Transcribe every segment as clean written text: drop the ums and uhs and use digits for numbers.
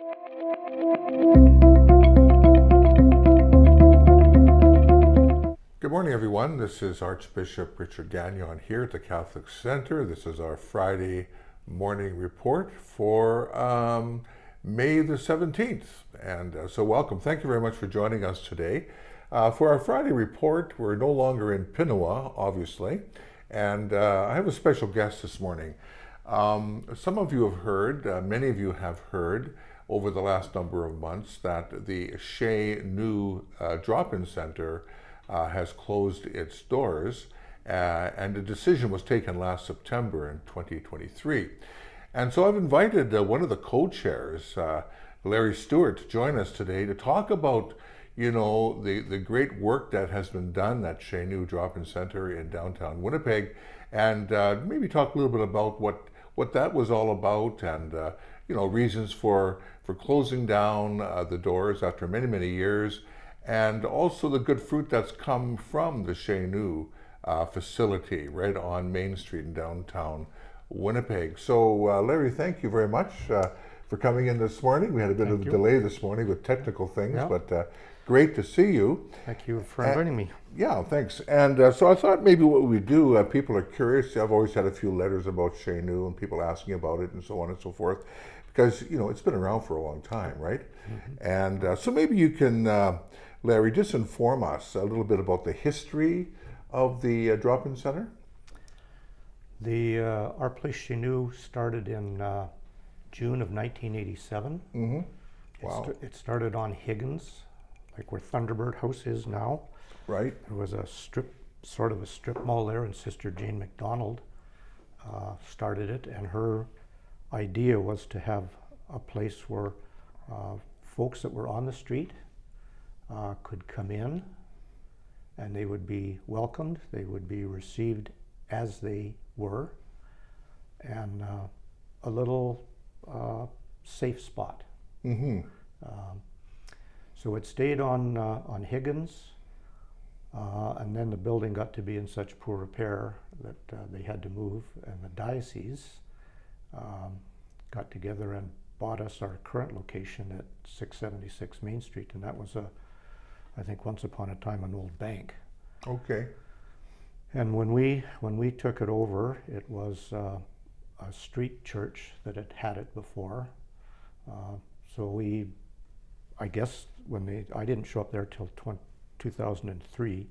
Good morning, everyone. This is Archbishop Richard Gagnon here at the Catholic Center. This is our Friday morning report for May the 17th. And so welcome. Thank you very much for joining us today. For our Friday report, we're no longer in Pinawa, obviously. And I have a special guest this morning. Some of you have heard, many of you have heard over the last number of months that the Chez Nous drop-in center has closed its doors, and a decision was taken last September in 2023. And so I've invited one of the co-chairs, Larry Stuart, to join us today to talk about, the great work that has been done at Chez Nous Drop-In Center in downtown Winnipeg, and maybe talk a little bit about what that was all about, and reasons for closing down the doors after many, many years, and also the good fruit that's come from the Chez Nous facility right on Main Street in downtown Winnipeg. So Larry, thank you very much for coming in this morning. We had a bit of a delay this morning with technical things, but great to see you. Thank you for inviting me. Yeah, thanks. And so I thought maybe what we do, people are curious. I've always had a few letters about Chez Nous and people asking about it and so on and so forth, because it's been around for a long time, right? Mm-hmm. And so maybe you can, Larry, just inform us a little bit about the history of the drop-in center. Our place Chez Nous started in June of 1987. Mm-hmm. Wow. It started on Higgins, like where Thunderbird House is now. Right. There was a strip mall there, and Sister Jane McDonald started it, and her idea was to have a place where folks that were on the street could come in, and they would be welcomed, they would be received as they were, and a little safe spot. Mm-hmm. So it stayed on Higgins, and then the building got to be in such poor repair that they had to move, and the diocese got together and bought us our current location at 676 Main Street, and that was I think once upon a time an old bank. Okay. And when we took it over, it was a street church that had it before. So I guess I didn't show up there till 2003.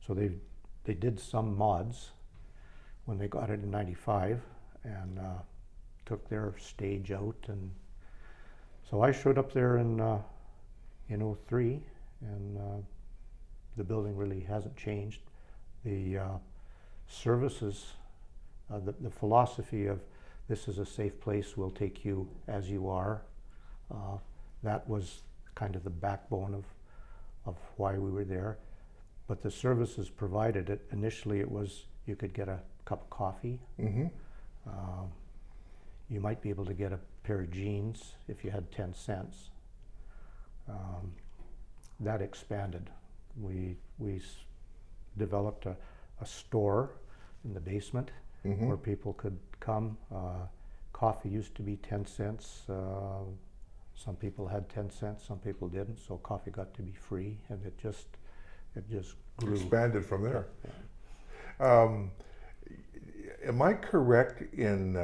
So they did some mods when they got it in '95, and took their stage out, and so I showed up there in '03, and the building really hasn't changed. The services, the philosophy of this is a safe place, we'll take you as you are, that was kind of the backbone of why we were there. But the services provided it, initially it was you could get a cup of coffee. Mm-hmm. You might be able to get a pair of jeans if you had 10 cents. That expanded. We developed a store in the basement, mm-hmm. where people could come. Coffee used to be 10 cents. Some people had 10 cents, some people didn't, so coffee got to be free, and it just grew. Expanded from there. Yeah. Am I correct in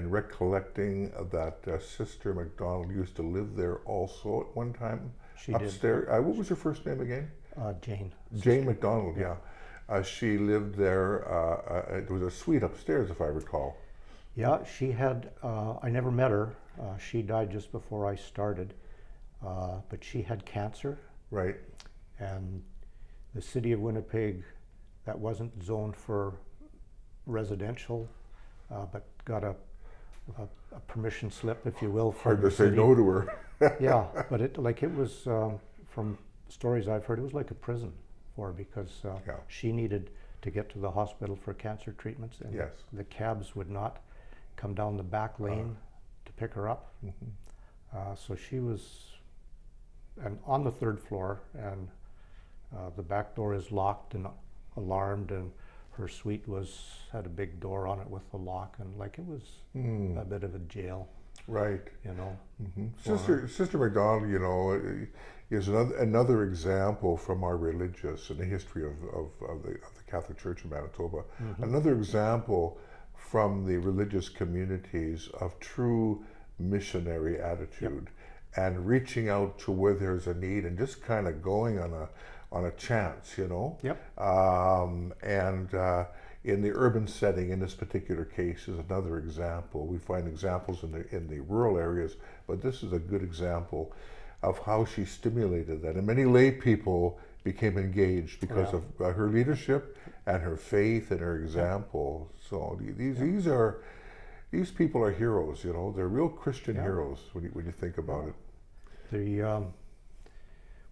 recollecting that Sister McDonald used to live there also at one time? She upstairs. did. What was her first name again? Jane. Jane McDonald, yeah. She lived there. It was a suite upstairs, if I recall. Yeah, she had, I never met her. She died just before I started, but she had cancer. Right. And the city of Winnipeg, that wasn't zoned for residential, but got a permission slip, if you will, from hard to say no to her. Yeah, but it was from stories I've heard, it was like a prison for her, because she needed to get to the hospital for cancer treatments, and yes. the cabs would not come down the back lane to pick her up. Mm-hmm. So she was on the third floor, and the back door is locked and alarmed, and her suite had a big door on it with a lock, and like it was a bit of a jail. Right. you know. Sister McDonald, is another example from our religious and the history of the Catholic Church in Manitoba. Another example from the religious communities of true missionary attitude and reaching out to where there's a need and just kind of going on a chance, in the urban setting, in this particular case, is another example. We find examples in the rural areas, but this is a good example of how she stimulated that. And many lay people became engaged because of her leadership and her faith and her example. So these people are heroes. They're real Christian heroes when you think about it.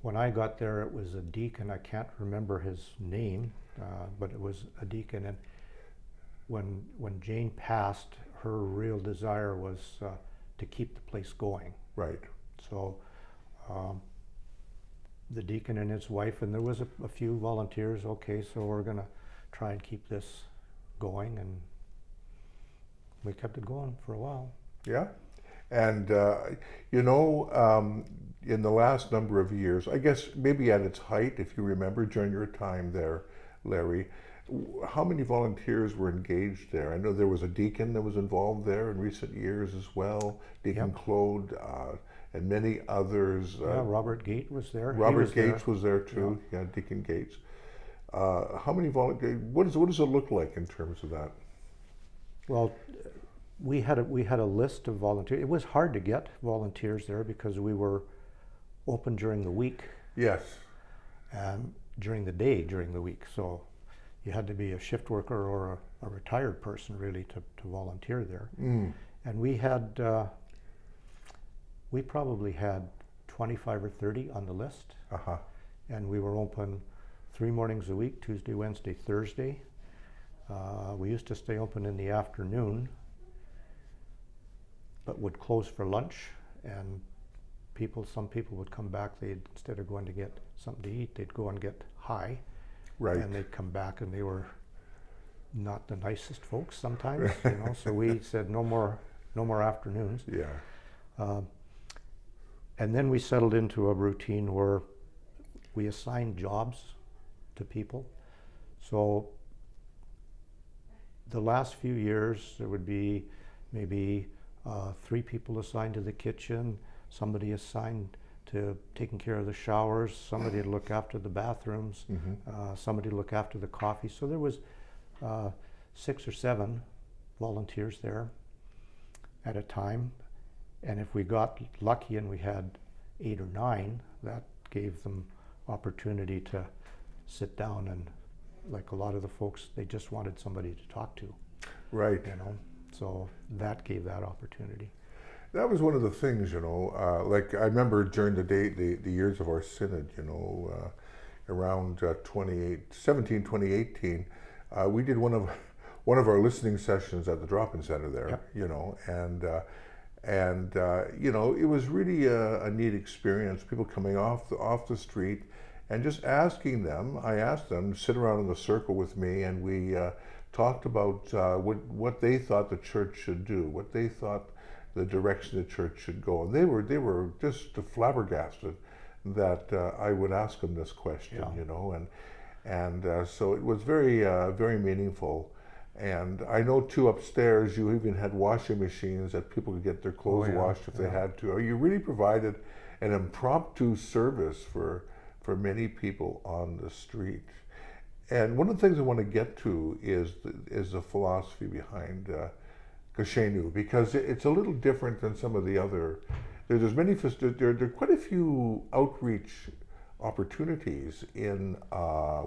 When I got there, it was a deacon. I can't remember his name. But it was a deacon, and when Jane passed, her real desire was to keep the place going. Right. So the deacon and his wife, and there was a few volunteers. Okay, so we're gonna try and keep this going, and we kept it going for a while. Yeah, and in the last number of years, I guess maybe at its height, if you remember during your time there, Larry, how many volunteers were engaged there? I know there was a deacon that was involved there in recent years as well, Deacon Claude, and many others. Robert Gate was there. Robert Gates was there too. Yeah, Deacon Gates. How many volunteers? What does it look like in terms of that? Well, we had a list of volunteers. It was hard to get volunteers there because we were open during the week. Yes. And during the day, during the week. So you had to be a shift worker or a retired person really to volunteer there. And we probably had 25 or 30 on the list. And we were open 3 mornings a week, Tuesday, Wednesday, Thursday. We used to stay open in the afternoon, but would close for lunch, and some people would come back. Instead of going to get something to eat, they'd go and get high. Right. And they'd come back, and they were not the nicest folks sometimes, So we said no more afternoons. Yeah. And then we settled into a routine where we assigned jobs to people. So the last few years, there would be maybe 3 people assigned to the kitchen, somebody assigned to taking care of the showers, somebody to look after the bathrooms, somebody to look after the coffee. So there was 6 or 7 volunteers there at a time. And if we got lucky and we had 8 or 9, that gave them opportunity to sit down, and like a lot of the folks, they just wanted somebody to talk to. Right. So that gave that opportunity. That was one of the things, like I remember during the years of our synod, around 2017, 2018, we did one of our listening sessions at the drop-in center there, it was really a neat experience. People coming off the street and just asking them. I asked them to sit around in a circle with me, and we talked about what they thought the church should do, what they thought the direction the church should go, and they were just flabbergasted that I would ask them this question, and so it was very very meaningful. And I know too, upstairs you even had washing machines that people could get their clothes washed if they had to. You really provided an impromptu service for many people on the street. And one of the things I want to get to is the philosophy behind Chez Nous, because it's a little there are quite a few outreach opportunities in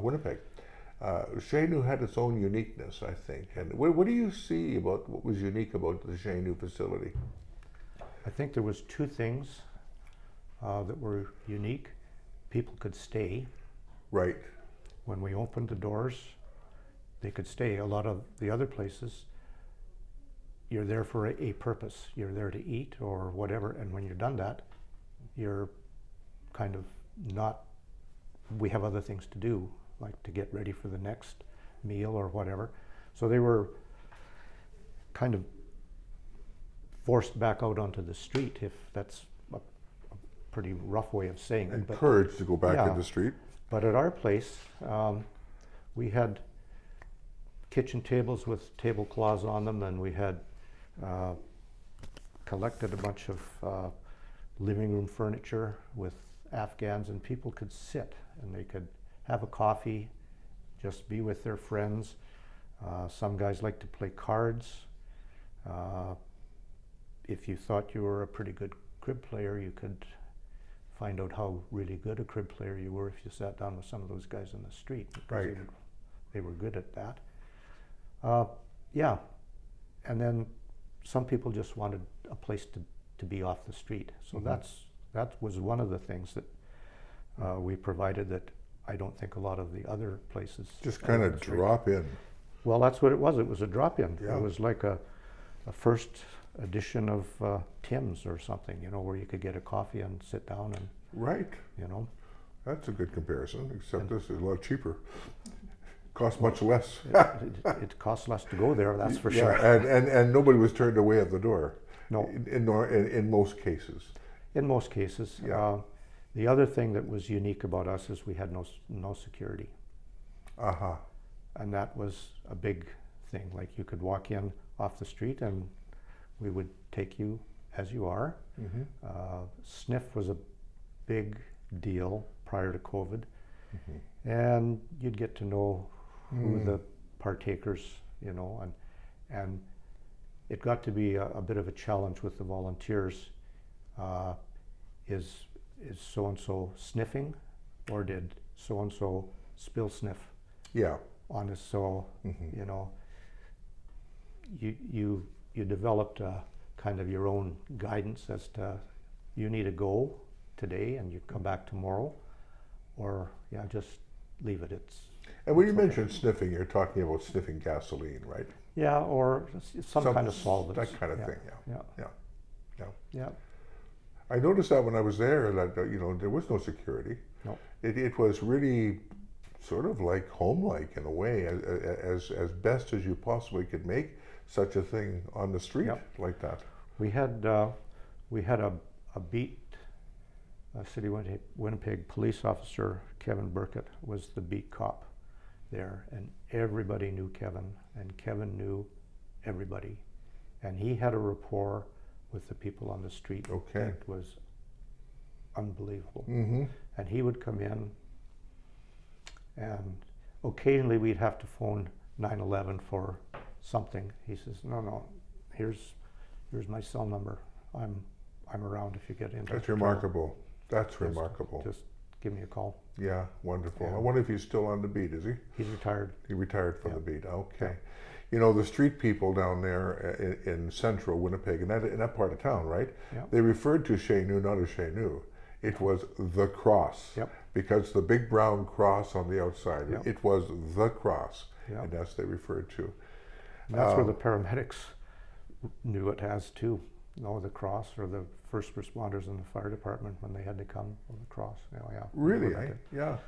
Winnipeg. Chez Nous had its own uniqueness, I think. And what do you see about what was unique about the Chez Nous facility? I think there was 2 things that were unique. People could stay. Right. When we opened the doors, they could stay. A lot of the other places, you're there for a purpose. You're there to eat or whatever, and when you're done that, you're kind of not, we have other things to do, like to get ready for the next meal or whatever. So they were kind of forced back out onto the street, if that's a pretty rough way of saying it. Encouraged to go back yeah. in the street. But at our place, we had kitchen tables with tablecloths on them, and we had collected a bunch of living room furniture with Afghans, and people could sit and they could have a coffee, just be with their friends. Some guys like to play cards. If you thought you were a pretty good crib player, you could find out how really good a crib player you were if you sat down with some of those guys in the street. Right. They were good at that. Yeah, and then some people just wanted a place to be off the street. So that was one of the things that we provided that I don't think a lot of the other places. Just kind of drop in. Well, that's what it was. It was a drop-in. Yeah. It was like a first edition of Tim's or something, you know, where you could get a coffee and sit down and, Right. you know. That's a good comparison, except this is a lot cheaper. Costs much less. It costs less to go there, that's for Yeah, sure. and nobody was turned away at the door. No. In most cases. In most cases. Yeah. The other thing that was unique about us is we had no security. Uh-huh. And that was a big thing. Like, you could walk in off the street and we would take you as you are. Sniff was a big deal prior to COVID. And you'd get to know who the partakers, you know, and it got to be a bit of a challenge with the volunteers. Is so-and-so sniffing, or did so-and-so spill sniff? Yeah. On us? So, you know, you developed a kind of your own guidance as to, you need to go today and you come back tomorrow, or yeah, just leave it. And when you mention sniffing, you're talking about sniffing gasoline, right? Yeah, or some kind of solvent. That kind of thing, Yeah. I noticed that when I was there, that there was no security. No. It was really sort of like home-like in a way, as best as you possibly could make such a thing on the street like that. We had a beat, City Winnipeg police officer, Kevin Burkett, was the beat cop there, and everybody knew Kevin, and Kevin knew everybody, and he had a rapport with the people on the street. Okay. It was unbelievable. Mm-hmm. And he would come in, and occasionally we'd have to phone 911 for something. He says, no, here's my cell number. I'm around if you get into That's trouble. remarkable. That's remarkable. Just give me a call. Yeah, wonderful. Yeah. I wonder if he's still on the beat, is he? He's retired. He retired from Yeah. the beat. Okay. Yeah. You know, the street people down there in central Winnipeg, in that part of town, right? Yeah. They referred to Chez Nous not as Chez Nous. It was the cross. Yep. Because the big brown cross on the outside, Yep. it was the cross. Yep. And that's what they referred to. And that's where the paramedics knew it as too. The cross, or the first responders in the fire department when they had to come on the cross. Yeah. Really, eh? Yeah.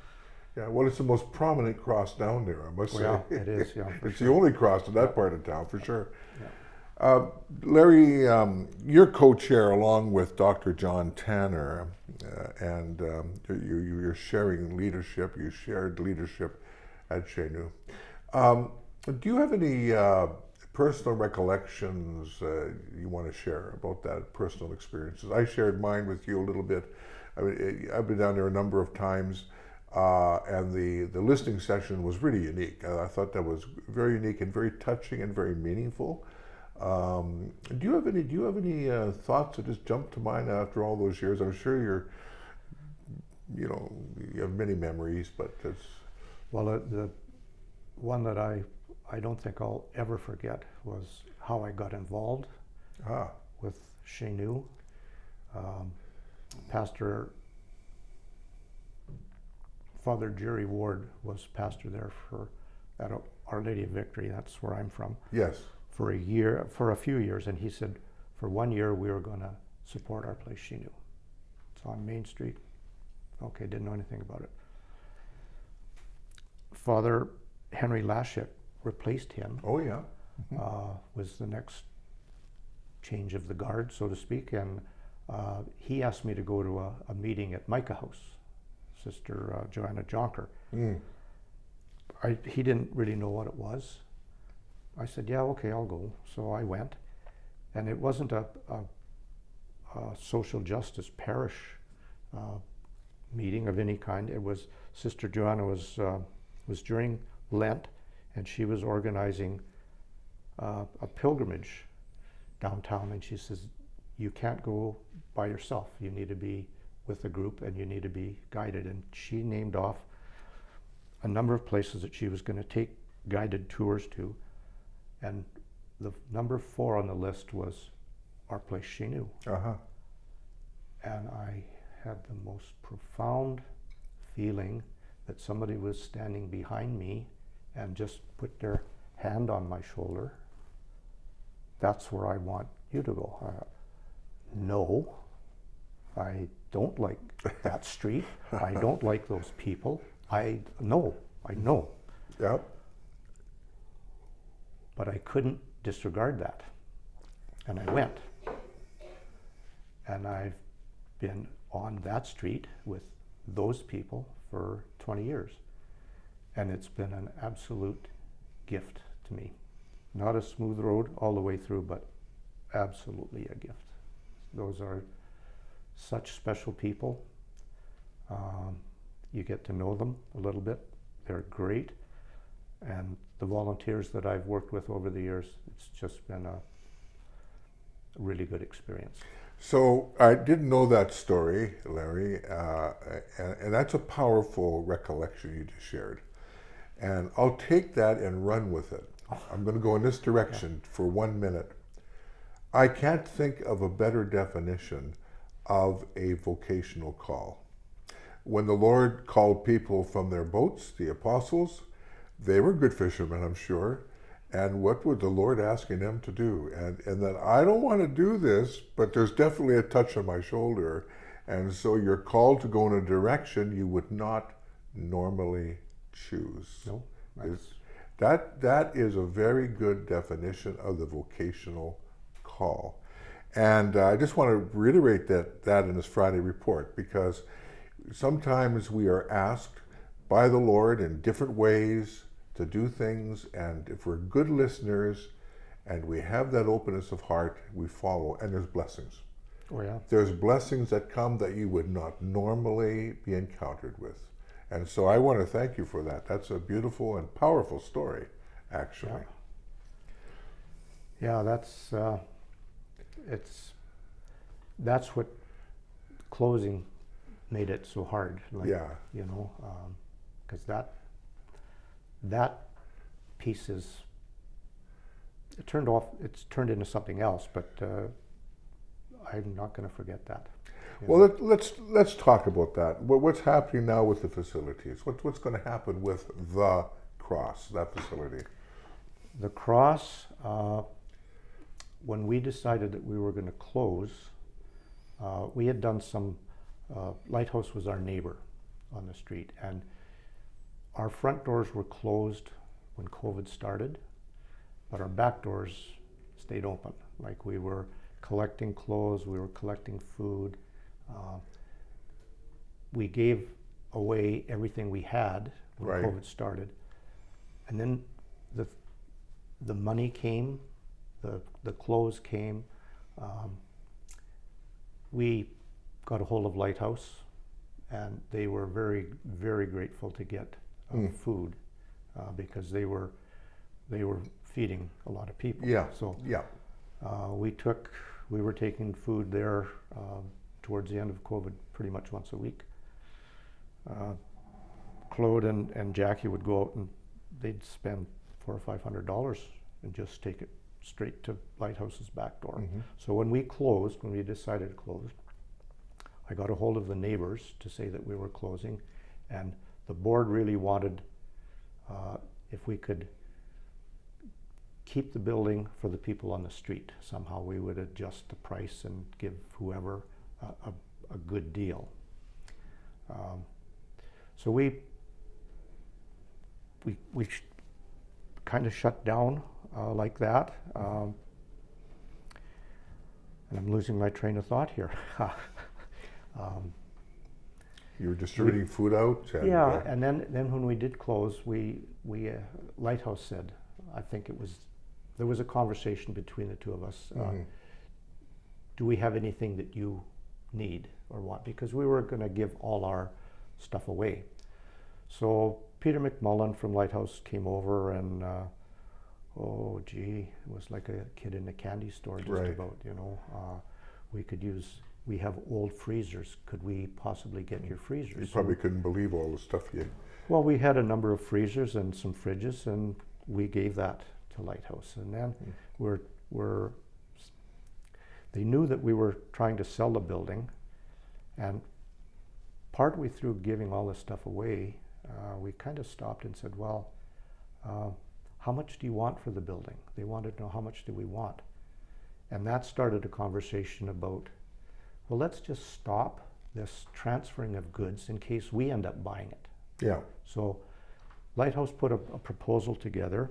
Yeah, well, it's the most prominent cross down there, I must say. Yeah, it is, yeah. It's the only cross in that part of town, for sure. Yeah. Larry, you're co-chair along with Dr. John Tanner, and you're sharing leadership. You shared leadership at Chez Nous. Do you have any personal recollections you want to share about that, personal experiences? I shared mine with you a little bit. I mean, I've been down there a number of times. And the listening session was really unique. I thought that was very unique and very touching and very meaningful. Do you have any thoughts that just jump to mind after all those years? I'm sure you have many memories, but it's... Well, the one that I don't think I'll ever forget was how I got involved with Chez Nous. Father Jerry Ward was pastor there at Our Lady of Victory. That's where I'm from. Yes. For a few years, and he said, for 1 year we were going to support our place, Chez Nous. It's on Main Street. Okay, didn't know anything about it. Father Henry Lashik replaced him. Oh yeah. Was the next change of the guard, so to speak, and he asked me to go to a meeting at Micah House, Sister Joanna Jonker. Mm. He didn't really know what it was. I said, yeah, okay, I'll go. So I went, and it wasn't a social justice parish meeting of any kind. It was Sister Joanna was during Lent, and she was organizing a pilgrimage downtown, and she says, you can't go by yourself. You need to be with a group, and you need to be guided. And she named off a number of places that she was going to take guided tours to, and the number 4 on the list was our place, Chez Nous. Uh-huh. And I had the most profound feeling that somebody was standing behind me and just put their hand on my shoulder. That's where I want you to go. No, I don't like that street. I don't like those people. I know. Yep. But I couldn't disregard that. And I went. And I've been on that street with those people for 20 years. And it's been an absolute gift to me. Not a smooth road all the way through, but absolutely a gift. Those are such special people. You get to know them a little bit. They're great. And the volunteers that I've worked with over the years, it's just been a really good experience. So I didn't know that story, Larry, and that's a powerful recollection you just shared. And I'll take that and run with it. I'm going to go in this direction for 1 minute. I can't think of a better definition of a vocational call. When the Lord called people from their boats, the apostles, they were good fishermen, I'm sure. And what was the Lord asking them to do? And that I don't want to do this, but there's definitely a touch on my shoulder. And so you're called to go in a direction you would not normally choose. No, That is a very good definition of the vocational call. And I just want to reiterate that in this Friday report, because sometimes we are asked by the Lord in different ways to do things, and if we're good listeners and we have that openness of heart, we follow, and there's blessings. Oh yeah. There's blessings that come that you would not normally be encountered with. And so I want to thank you for that. That's a beautiful and powerful story, actually. Yeah, that's what closing made it so hard. Like, Yeah. You know, because that piece it's turned into something else, but I'm not going to forget that. Well, let's talk about that. What's happening now with the facilities? What's going to happen with the Cross, that facility? The Cross, when we decided that we were going to close, we had done some, Lighthouse was our neighbor on the street, and our front doors were closed when COVID started, but our back doors stayed open. Like, we were collecting clothes, we were collecting food. We gave away everything we had when Right. COVID started. And then the money came, the clothes came. We got a hold of Lighthouse, and they were very, very grateful to get food, because they were feeding a lot of people. Yeah. So yeah. we were taking food there towards the end of COVID pretty much once a week. Claude and Jackie would go out and they'd spend $400 or $500 and just take it straight to Lighthouse's back door. Mm-hmm. So when we decided to close, I got a hold of the neighbors to say that we were closing, and the board really wanted, if we could keep the building for the people on the street. Somehow we would adjust the price and give whoever a good deal. So we kind of shut down like that. and I'm losing my train of thought here. You were distributing food out? And, yeah, and then when we did close, we Lighthouse said, I think there was a conversation between the two of us. Do we have anything that you need or want? Because we were going to give all our stuff away. So Peter McMullen from Lighthouse came over and, oh gee, it was like a kid in a candy store just Right. about, you know. We have old freezers. Could we possibly get your freezers? You probably couldn't believe all the stuff you... Well, we had a number of freezers and some fridges, and we gave that to Lighthouse. And then they knew that we were trying to sell the building, and partway through giving all this stuff away, we kind of stopped and said, well, how much do you want for the building? They wanted to know how much do we want. And that started a conversation about, well, let's just stop this transferring of goods in case we end up buying it. Yeah. So Lighthouse put a proposal together,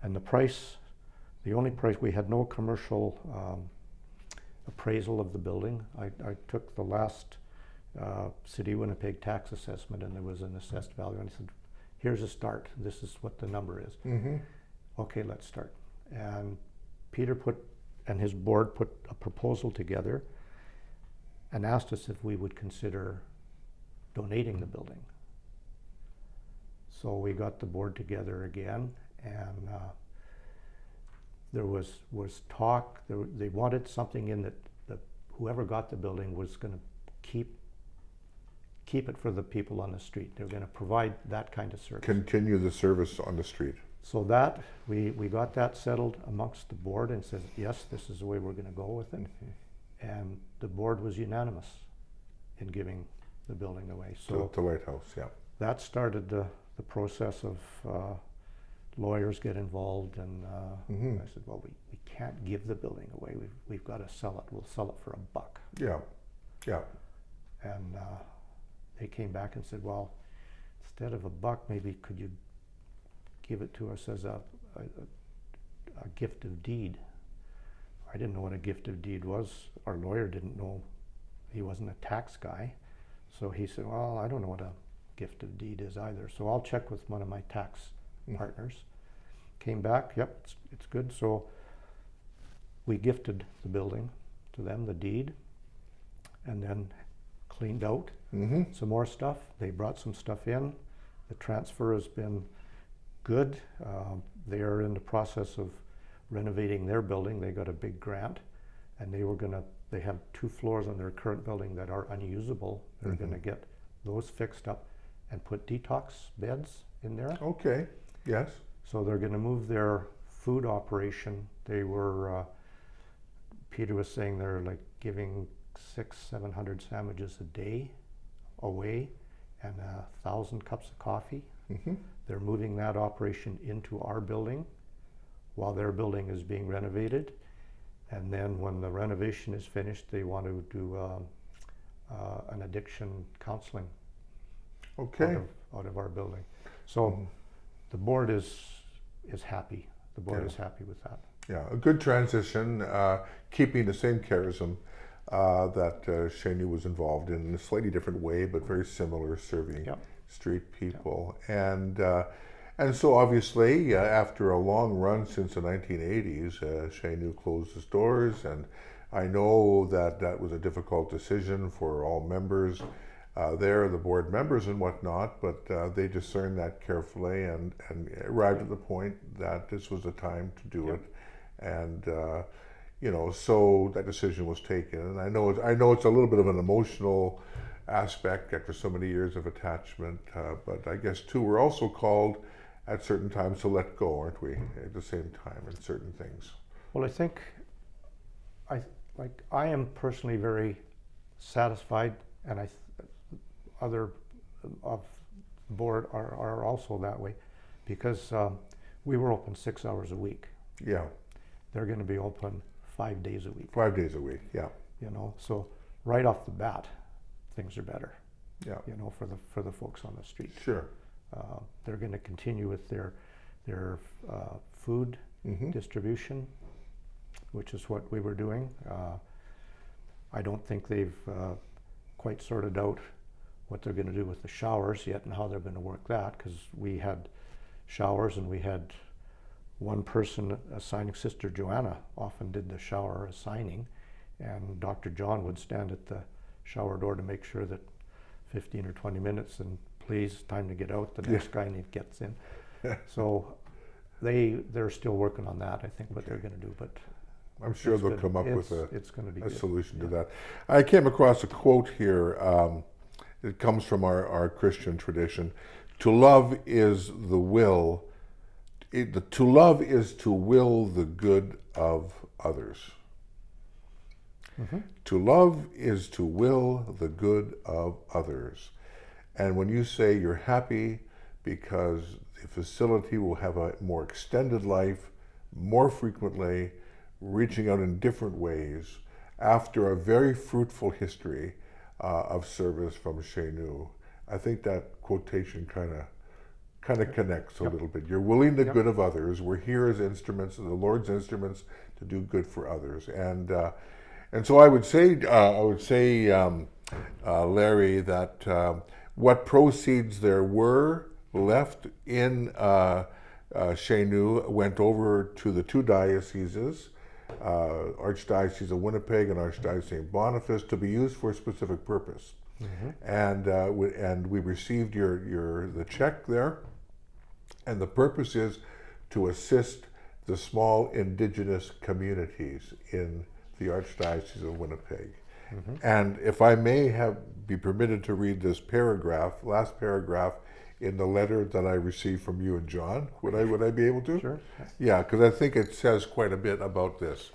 and the only price, we had no commercial appraisal of the building. I took the last City of Winnipeg tax assessment, and there was an assessed value, and I said, here's a start. This is what the number is. Okay, let's start. And Peter and his board put a proposal together and asked us if we would consider donating the building. So we got the board together again, and there was talk. They wanted something in that whoever got the building was going to keep it for the people on the street. They're going to provide that kind of service. Continue the service on the street. So that we got that settled amongst the board and said, yes, this is the way we're going to go with it. And the board was unanimous in giving the building away. So to Lighthouse, yeah. that started the process of lawyers get involved, and I said, well, we can't give the building away. We've got to sell it. We'll sell it for $1. Yeah, yeah. And they came back and said, well, instead of $1, maybe could you give it to us as a gift of deed? I didn't know what a gift of deed was. Our lawyer didn't know. He wasn't a tax guy. So he said, well, I don't know what a gift of deed is either. So I'll check with one of my tax partners. Came back, yep, it's good. So we gifted the building to them, the deed, and then cleaned out some more stuff. They brought some stuff in. The transfer has been good. They are in the process of renovating their building. They got a big grant, and they have 2 floors on their current building that are unusable. They're gonna get those fixed up and put detox beds in there. Okay, yes. So they're gonna move their food operation. They were, Peter was saying they're like giving 600-700 sandwiches a day away and 1,000 cups of coffee. They're moving that operation into our building while their building is being renovated. And then when the renovation is finished, they want to do an addiction counseling out of our building. So the board is happy. The board is happy with that. Yeah, a good transition, keeping the same charism that Chez Nous was involved in a slightly different way, but very similar, serving street people. And so obviously, after a long run since the 1980s, Chez Nous closed its doors, and I know that was a difficult decision for all members there, the board members and whatnot, but they discerned that carefully and arrived at the point that this was the time to do it. And so that decision was taken. And I know it's a little bit of an emotional aspect after so many years of attachment, but I guess too, we're also called at certain times to let go, aren't we? At the same time, in certain things. Well, I think I am personally very satisfied, and other of the board are also that way, because we were open 6 hours a week. Yeah. They're going to be open 5 days a week. 5 days a week, yeah. So right off the bat, things are better. Yeah. For the folks on the street. Sure. They're going to continue with their food distribution. which is what we were doing. I don't think they've quite sorted out what they're going to do with the showers yet and how they're going to work that, because we had showers and we had one person assigning. Sister Joanna often did the shower assigning, and Dr. John would stand at the shower door to make sure that 15 or 20 minutes and please, time to get out, the next guy gets in. So they're still working on that, I think, what they're going to do, but I'm sure they'll good. come up with It's going to be a good. solution to that. I came across a quote here. It comes from our Christian tradition. To love is the will. To love is to will the good of others. Mm-hmm. To love is to will the good of others. And when you say you're happy because the facility will have a more extended life, more frequently, reaching out in different ways, after a very fruitful history of service from Chez Nous, I think that quotation kind of connects a little bit. You're willing the good of others. We're here as instruments, the Lord's instruments, to do good for others. And so I would say, Larry, that what proceeds there were left in Chez Nous went over to the two dioceses, Archdiocese of Winnipeg and Archdiocese of St. Boniface, to be used for a specific purpose. Mm-hmm. And we received the check there, and the purpose is to assist the small Indigenous communities in the Archdiocese of Winnipeg. Mm-hmm. And if I may be permitted to read this last paragraph in the letter that I received from you and John, would I be able to? Sure. Yeah, because I think it says quite a bit about this.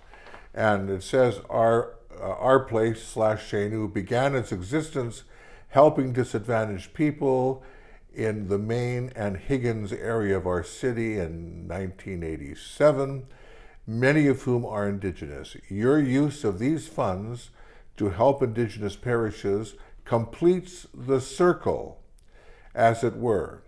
And it says, our place / Chez Nous began its existence helping disadvantaged people in the Maine and Higgins area of our city in 1987, many of whom are Indigenous. Your use of these funds to help Indigenous parishes completes the circle, as it were.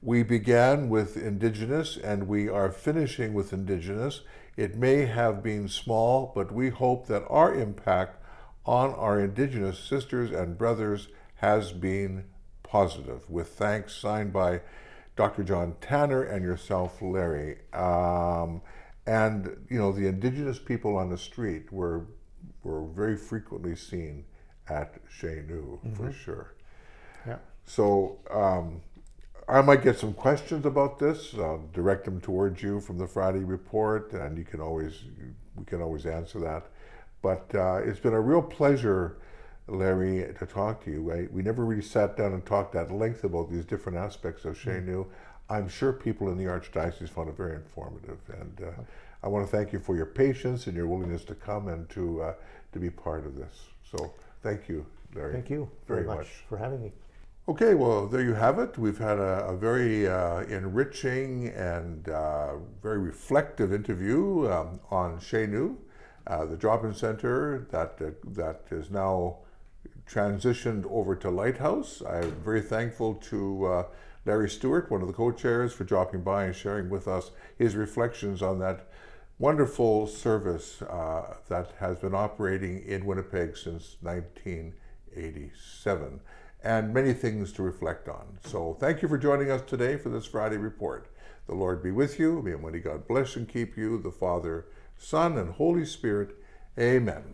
We began with Indigenous and we are finishing with Indigenous. It may have been small, but we hope that our impact on our Indigenous sisters and brothers has been positive. With thanks, signed by Dr. John Tanner and yourself, Larry. And the Indigenous people on the street were very frequently seen at Chez Nous, mm-hmm. for sure. Yeah. So I might get some questions about this. I'll direct them towards you from the Friday report, and we can always answer that. But it's been a real pleasure, Larry, to talk to you. We never really sat down and talked at length about these different aspects of Chez Nous. I'm sure people in the Archdiocese found it very informative, and I want to thank you for your patience and your willingness to come and to be part of this. So thank you, Larry. Thank you very much for having me. Okay, well, there you have it. We've had a very enriching and very reflective interview on Chez Nous, the drop-in center that is now transitioned over to Lighthouse. I'm very thankful to Larry Stuart, one of the co-chairs, for dropping by and sharing with us his reflections on that wonderful service that has been operating in Winnipeg since 1987, and many things to reflect on. So thank you for joining us today for this Friday report. The Lord be with you. May Almighty God bless and keep you, the Father, Son, and Holy Spirit. Amen.